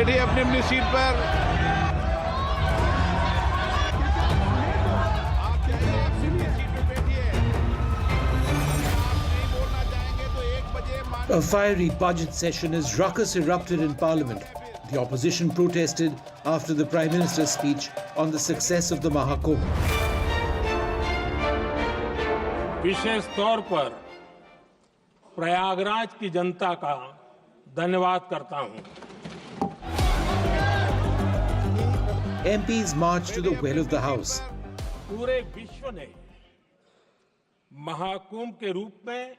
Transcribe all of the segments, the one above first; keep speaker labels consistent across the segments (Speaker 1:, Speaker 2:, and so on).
Speaker 1: बैठिए अपनी अपनी सीट पर। आप जाइए अपनी सीट पर बैठिए। आप नहीं बोलना चाहेंगे तो 1 बजे
Speaker 2: A fiery budget session as ruckus erupted in Parliament. The opposition protested after the Prime Minister's speech on the success of the Mahakumbh.
Speaker 3: विशेष तौर पर प्रयागराज की जनता का धन्यवाद करता हूं।
Speaker 2: MPs marched to the well of the House.
Speaker 3: पूरे विश्व ने महाकुंभ के रूप में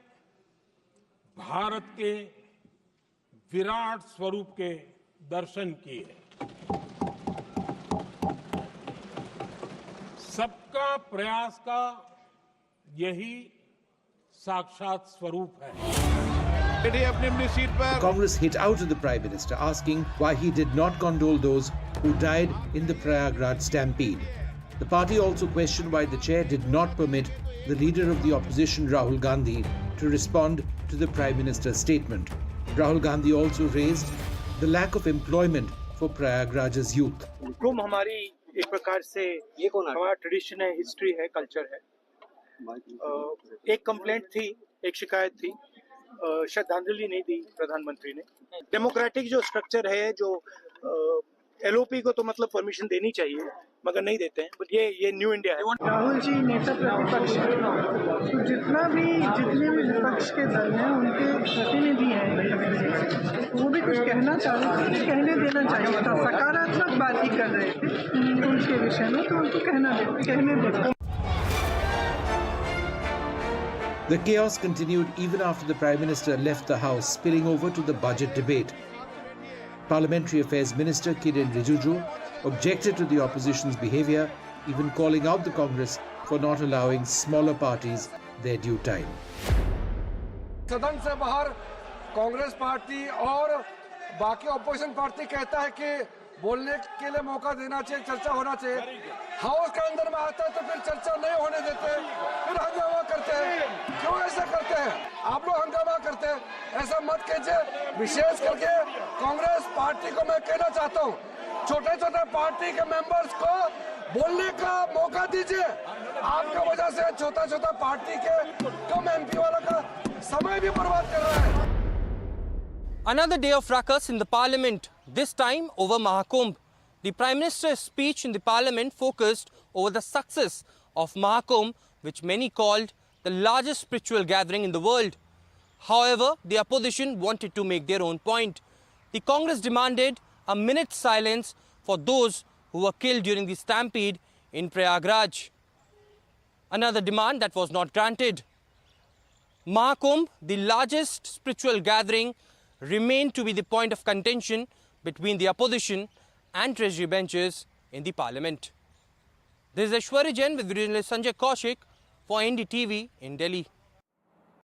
Speaker 3: भारत के विराट स्वरूप के दर्शन किए। सबका प्रयास का यही साक्षात स्वरूप है।
Speaker 1: बैठिए अपनी अपनी सीट पर।
Speaker 2: Congress hit out at the Prime Minister, asking why he did not condole those who died in the Prayagraj stampede. The party also questioned why the chair did not permit the leader of the opposition, Rahul Gandhi, to respond to the Prime Minister's statement. Rahul Gandhi also raised the lack of employment for Prayagraj's youth.
Speaker 4: कुंभ हमारी एक प्रकार से हमारा tradition है, history है, culture है। एक complaint थी, एक शिकायत थी, श्रद्धांजलि नहीं दी प्रधानमंत्री ने। डेमोक्रेटिक जो स्ट्रक्चर है, जो एलओपी को तो मतलब परमिशन देनी चाहिए, मगर नहीं देते हैं। बट ये न्यू इंडिया है।
Speaker 5: राहुल जी नेता प्रतिपक्ष है, तो जितने भी विपक्ष के दल हैं उनके प्रतिनिधि हैं, वो भी कुछ कहना चाहते थे, कहने देना चाहिए था। सकारात्मक बात ही कर रहे थे उनके विषय में, तो उनको कहने देना।
Speaker 2: The chaos continued even after the Prime Minister left the House, spilling over to the budget debate. Parliamentary Affairs Minister Kiren Rijiju objected to the opposition's behaviour, even calling out the Congress for not allowing smaller parties their due time.
Speaker 6: सदन से बाहर Congress party और बाकी opposition party कहता है कि बोलने के लिए मौका देना चाहिए, चर्चा होना चाहिए। हाउस के अंदर में आता है तो फिर चर्चा नहीं होने देते, फिर हंगामा करते हैं। क्यों ऐसा करते हैं? आप लोग हंगामा करते हैं, ऐसा मत कीजिए। विशेष करके कांग्रेस पार्टी को मैं कहना चाहता हूँ, छोटे छोटे पार्टी के मेंबर्स को बोलने का मौका दीजिए। आपका वजह से छोटा छोटा पार्टी के कम एमपी वाला का समय भी बर्बाद कर रहा है।
Speaker 7: Another day of ruckus in the Parliament, this time over Mahakumbh. The Prime Minister's speech in the Parliament focused over the success of Mahakumbh, which many called the largest spiritual gathering in the world. However, the opposition wanted to make their own point. The Congress demanded a minute's silence for those who were killed during the stampede in Prayagraj. Another demand that was not granted. Mahakumbh, the largest spiritual gathering, remained to be the point of contention between the opposition and treasury benches in the Parliament. This is Aishwarya Jain with video journalist Sanjay Kaushik for NDTV in Delhi.